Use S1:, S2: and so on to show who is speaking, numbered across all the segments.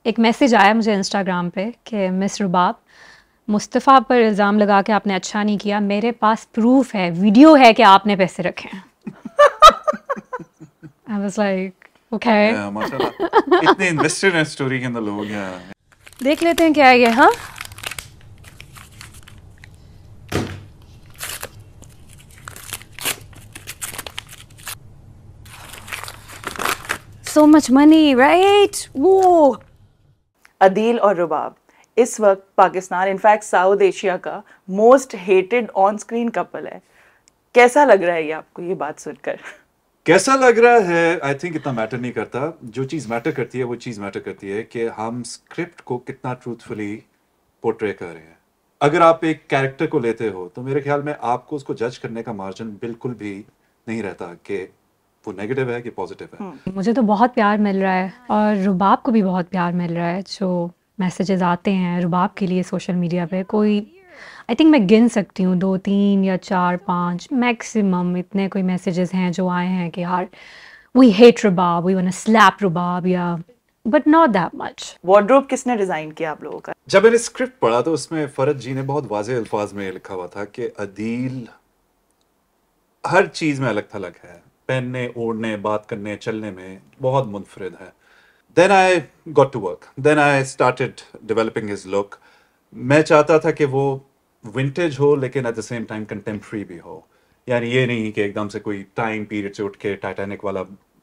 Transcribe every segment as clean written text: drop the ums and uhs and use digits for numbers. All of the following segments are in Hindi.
S1: एक मैसेज आया मुझे इंस्टाग्राम पे कि मिस रुबाब, मुस्तफ़ा पर इल्ज़ाम लगा के आपने अच्छा नहीं किया, मेरे पास प्रूफ है, वीडियो है कि आपने पैसे रखे हैं। I was like okay.
S2: माशाल्लाह इतने इन्वेस्टेड हैं स्टोरी के अंदर लोग हैं।
S1: देख लेते हैं क्या है ये। हाँ, so much money, right? वो
S3: अदील और रुबाब इस वक्त पाकिस्तान इनफैक्ट साउथ एशिया का most hated on screen couple है। कैसा लग रहा है ये आपको ये बात सुनकर?
S2: कैसा लग रहा है आई थिंक इतना मैटर नहीं करता। जो चीज़ मैटर करती है वो चीज़ मैटर करती है कि हम स्क्रिप्ट को कितना ट्रूथफुली पोर्ट्रे कर रहे हैं। अगर आप एक कैरेक्टर को लेते हो तो मेरे ख्याल में आपको उसको जज करने का मार्जिन बिल्कुल भी नहीं रहता कि वो नेगेटिव है कि पॉजिटिव है।
S1: मुझे तो बहुत प्यार मिल रहा है और रुबाब को भी बहुत प्यार मिल रहा है। जो मैसेजेस आते हैं रुबाब के लिए सोशल मीडिया पे, कोई आई थिंक मैं गिन सकती हूँ 2 3 या 4 5 मैक्सिमम इतने कोई मैसेजेस हैं जो आए हैं कि यार we hate Rubab, we want to slap Rubab, या but not that much.
S3: Wardrobe किसने डिजाइन किया आप लोगों का?
S2: जब मैंने स्क्रिप्ट पढ़ा तो उसमें फरद जी ने बहुत वाज़ेह अल्फाज में लिखा हुआ था कि अदील हर चीज़ में अलग थलग है, पहनने ओढ़ने बात करने चलने में बहुत मुनफरिद है। Then I got to work, then I started developing his look. मैं चाहता था कि वो विंटेज हो लेकिन at the same time contemporary भी हो। यानी ये नहीं कि एकदम से कोई टाइम पीरियड से उठ के टाइटैनिक वाला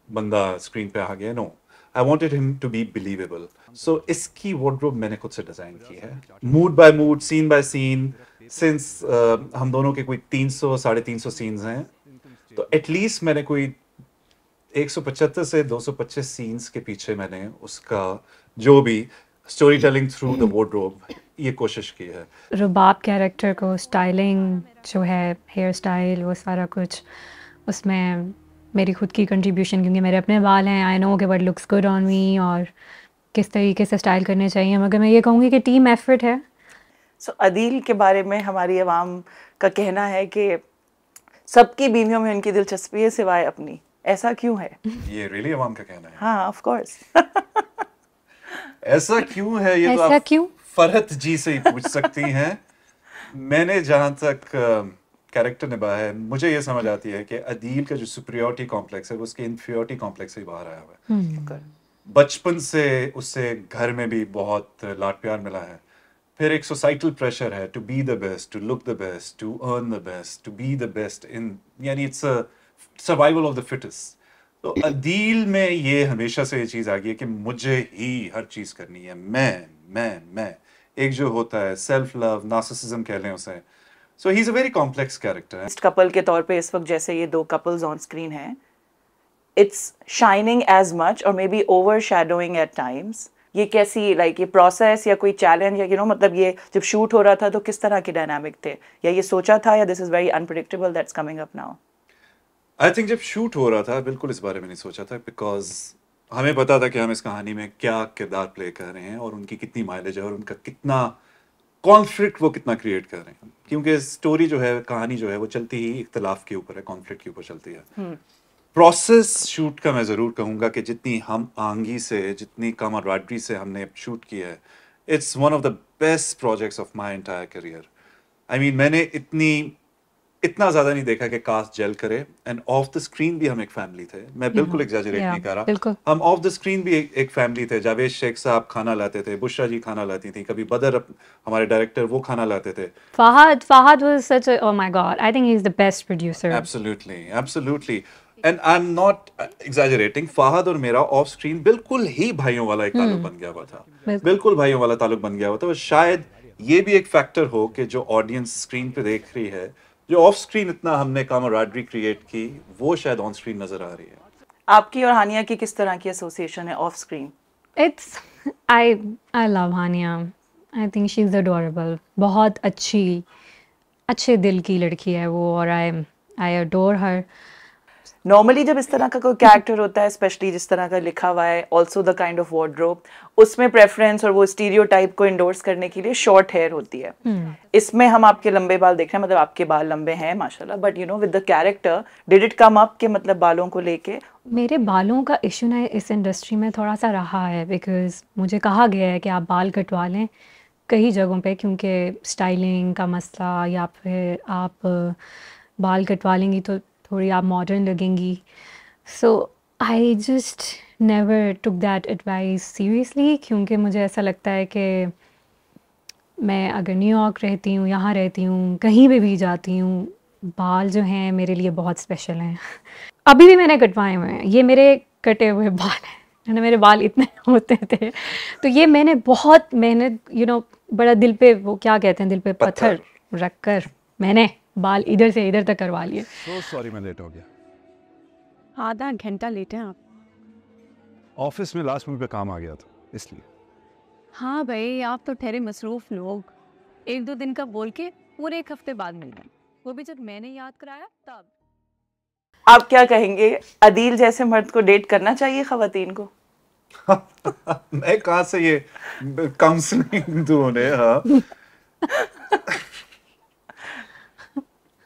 S2: बंदा स्क्रीन पे आ गया। No, I wanted him to be believable. So इसकी वार्डरोब मैंने खुद से डिज़ाइन की है, mood by mood, scene by scene. Since हम दोनों के कोई 300 350 सीन्स हैं, तो एटलीस्ट मैंने कोई 175 से 225 सीन्स के पीछे मैंने उसका जो भी story telling through the wardrobe ये कोशिश की है।
S1: रुबाब कैरेक्टर को स्टाइलिंग जो है, हेयर स्टाइल, वो सारा कुछ उसमें मेरी खुद की कंट्रीब्यूशन, क्योंकि मेरे अपने बाल हैं। आई नो कि what looks good on me और किस तरीके से स्टाइल करने चाहिए, मगर मैं ये कहूँगी कि टीम एफर्ट है।
S3: सो अदील के बारे में हमारी आवाम का कहना है कि सबकी बीवियों में उनकी दिलचस्पी है सिवाय अपनी। ऐसा क्यों है?
S2: ये रियली अवाम का कहना है?
S3: हाँ, ऑफ कोर्स।
S2: ऐसा क्यों है ये तो
S1: ऐसा
S2: आप
S1: क्यों?
S2: फरहत जी से ही पूछ सकती हैं। मैंने जहाँ तक कैरेक्टर निभाया है, मुझे ये समझ आती है कि अदील का जो सुपीरियरिटी कॉम्प्लेक्स है वो उसके इन्फीरियरिटी कॉम्प्लेक्स से ही बाहर आया हुआ है। बचपन से उससे घर में भी बहुत लाड प्यार मिला है, फिर एक सोसाइटल प्रेशर है to be the best, to look the best, to earn the best, to be the best in, यानी it's a survival of the fittest. तो अदील में ये हमेशा से ये चीज़ आ गई है कि मुझे ही हर चीज़ करनी है, मैं एक जो होता है सेल्फ लव, नार्सिसिज्म कह लें उसे। So he is a very complex character.
S3: Couple के तौर पे इस वक्त जैसे ये दो कपल्स ऑन स्क्रीन हैं, it's shining as much or maybe overshadowing at times. ये कैसी ये प्रोसेस या कोई चैलेंज या मतलब ये जब शूट हो रहा था तो किस तरह के डायनामिक थे, या ये सोचा था, या this is very unpredictable that's coming up now?
S2: I think जब शूट हो रहा था बिल्कुल इस बारे में नहीं सोचा था, बिकॉज हमें पता था कि हम इस कहानी में क्या किरदार प्ले कर रहे हैं और उनकी कितनी माइलेज है और उनका कितना कॉन्फ्लिक्ट वो कितना क्रिएट कर रहे हैं। क्योंकि स्टोरी जो है, कहानी जो है, वो चलती ही इख्तलाफ के ऊपर है, कॉन्फ्लिक्ट के ऊपर चलती है। प्रोसेस शूट का मैं ज़रूर कहूँगा कि जितनी हम आंगी से, जितनी कामराडरी से हमने शूट किया है, it's one of the best projects of my entire career. I mean मैंने इतना ज़्यादा नहीं देखा कि कास्ट जेल करे। एंड ऑफ द स्क्रीन भी हम एक फैमिली थे। मैं बिल्कुल एग्जैजरेट नहीं कर रहा, हम ऑफ द स्क्रीन भी एक फैमिली थे। जावेद शेख साहब खाना लाते थे, बुशरा जी खाना लाती थी, कभी बदर हमारे डायरेक्टर वो खाना लाते थे।
S1: Fahad was such a, oh my God, I think he's the best producer.
S2: Absolutely. And I am not exaggerating. Fahad और मेरा ऑफ स्क्रीन बिल्कुल ही भाइयों वाला एक ताल्लुक बन गया हुआ था, बिल्कुल भाइयों वाला ताल्लुक बन गया हुआ था। और शायद ये भी एक फैक्टर हो कि जो ऑडियंस स्क्रीन पे देख रही है, जो ऑफ स्क्रीन इतना हमने कामराडरी क्रिएट की, वो शायद ऑन स्क्रीन नजर आ रही है।
S3: आपकी और हानिया की किस तरह की एसोसिएशन है of screen?
S1: It's I love Hania. I think she's adorable. बहुत अच्छे दिल की लड़की है वो, और I adore her.
S3: नॉर्मली जब इस तरह का कोई कैरेक्टर होता है, स्पेशली जिस तरह का लिखा हुआ है, also the kind of wardrobe, उसमें प्रेफरेंस और वो स्टीरियोटाइप को इंडोर्स करने के लिए शॉर्ट हेयर होती है। इसमें हम आपके लंबे बाल देख रहे हैं, मतलब आपके बाल लंबे हैं माशाल्लाह, but you know with the character did it come up के मतलब बालों को लेके?
S1: मेरे बालों का इशू ना इस इंडस्ट्री में थोड़ा सा रहा है, बिकॉज़ मुझे कहा गया है कि आप बाल कटवा लें कई जगहों पे, क्योंकि स्टाइलिंग का मसला, या फिर आप बाल कटवा लेंगी तो थोड़ी आप मॉडर्न लगेंगी। So I just never took that advice seriously, क्योंकि मुझे ऐसा लगता है कि मैं अगर न्यूयॉर्क रहती हूँ, यहाँ रहती हूँ, कहीं पे भी जाती हूँ, बाल जो हैं मेरे लिए बहुत स्पेशल हैं। अभी भी मैंने कटवाए हुए हैं, ये मेरे कटे हुए बाल हैं, है ना। मेरे बाल इतने होते थे, तो ये मैंने बहुत मेहनत, बड़ा दिल पे, वो क्या कहते हैं, दिल पे पत्थर रख कर मैंने बाल इधर से इधर तक करवा लिए।
S4: So sorry मैं लेट हो गया।
S5: आधा घंटा लेट हैं आप।
S4: ऑफिस में लास्ट मिनट पे काम आ गया था इसलिए।
S5: हाँ भाई, आप तो ठहरे मसरूफ लोग, 1-2 दिन का बोल के पूरे 1 हफ्ते बाद मिल गए, वो भी जब मैंने याद कराया तब।
S3: आप क्या कहेंगे, अदील जैसे मर्द को डेट करना चाहिए खवातीन को?
S2: मैं कहाँ से ये काउंसलिंग दूं उन्हें? हाँ,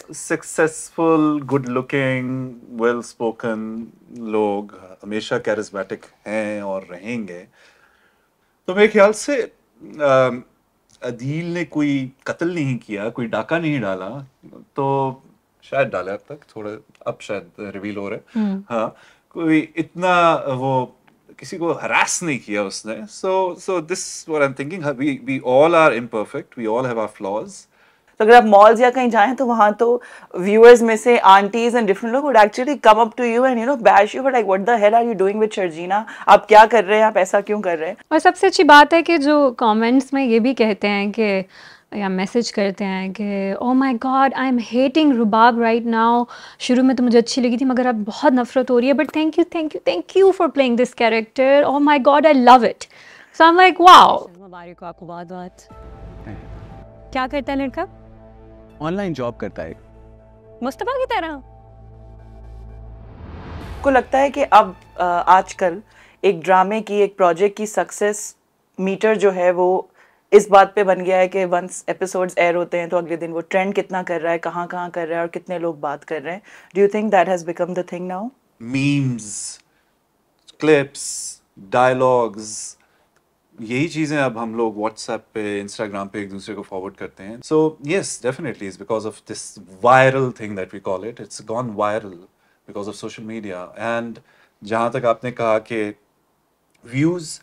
S2: successful, good looking, well spoken लोग हमेशा कैरिस्मेटिक हैं और रहेंगे। तो मेरे ख्याल से अदील ने कोई कत्ल नहीं किया, कोई डाका नहीं डाला, तो शायद डाला अब तक, थोड़ा अब शायद रिवील हो रहा है। हाँ, कोई इतना वो किसी को हरास नहीं किया उसने। So this what I am thinking, we all are imperfect, we all have our flaws.
S3: तो अगर आप मॉल्स या कहीं जाएं तो वहां तो व्यूअर्स में से आंटीज एंड डिफरेंट लोग would actually come up to you and bash you for like what the hell are you doing with Sharjeena, आप क्या कर रहे हैं, आप ऐसा क्यों कर रहे हैं?
S1: और सबसे अच्छी बात है कि जो कमेंट्स में ये भी कहते हैं कि, या मैसेज करते हैं कि ओ my God I am hating Rubab right now, शुरू में तो मुझे अच्छी लगी थी मगर अब बहुत नफरत हो रही है, but thank you for playing this character, oh my God I love it. So I am like wow.
S5: मुबारक हो आपको बहुत बहुत। क्या करता है लड़का?
S4: ऑनलाइन जॉब करता है।
S5: मुस्तफा की तरह।
S3: को लगता है कि अब आजकल एक ड्रामे की, एक प्रोजेक्ट की सक्सेस मीटर जो है वो इस बात पे बन गया है कि वंस एपिसोड्स एयर होते हैं तो अगले दिन वो ट्रेंड कितना कर रहा है, कहाँ कहाँ कर रहा है और कितने लोग बात कर रहे हैं। Do you think that has become the thing now?
S2: Memes, clips, dialogues, यही चीजें अब हम लोग व्हाट्सएप पे, इंस्टाग्राम पे एक दूसरे को फॉरवर्ड करते हैं। So yes, definitely it's because of this viral thing that we call it, it's gone viral because of social media. And जहाँ तक आपने कहा कि व्यूज,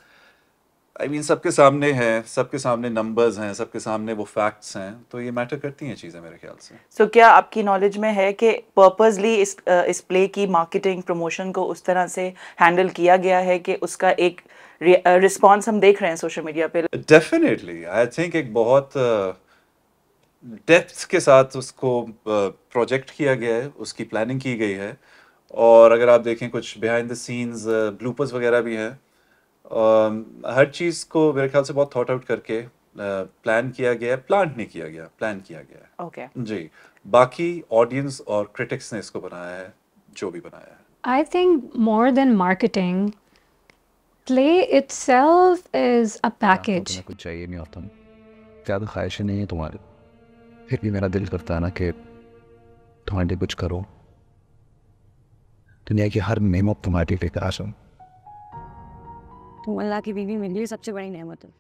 S2: आई मीन सबके सामने है, सबके सामने नंबर्स हैं, सबके सामने वो फैक्ट्स हैं, तो ये मैटर करती हैं चीज़ें मेरे ख्याल से।
S3: सो क्या आपकी नॉलेज में है कि पर्पसली इस प्ले की मार्केटिंग, प्रमोशन को उस तरह से हैंडल किया गया है कि उसका एक रिस्पॉन्स हम देख रहे हैं सोशल मीडिया पे?
S2: डेफिनेटली, आई थिंक एक बहुत डेप्थ के साथ उसको प्रोजेक्ट किया गया है, उसकी प्लानिंग की गई है। और अगर आप देखें कुछ बिहाइंड द सीन्स ब्लूपर्स वगैरह भी हैं। हर चीज़ को मेरे ख्याल से बहुत थॉट आउट करके प्लान किया गया है, प्लांट नहीं किया गया, प्लान किया गया है।
S3: ओके
S2: जी, बाकी ऑडियंस और क्रिटिक्स ने इसको बनाया है, जो भी बनाया है।
S1: I think more than marketing, play itself is a package.
S4: तुम्हें कुछ चाहिए नहीं होता, ज़्यादा ख्वाहिशें नहीं है तुम्हारे, फिर भी मेरा दिल करता है ना कि तुम्हारे लिए कुछ करो, दुनिया की हर नेमत तुम्हारे लिए लेकर आ जाऊं।
S5: तुम अल्लाह की बीवी मिली सबसे बड़ी नेमत है।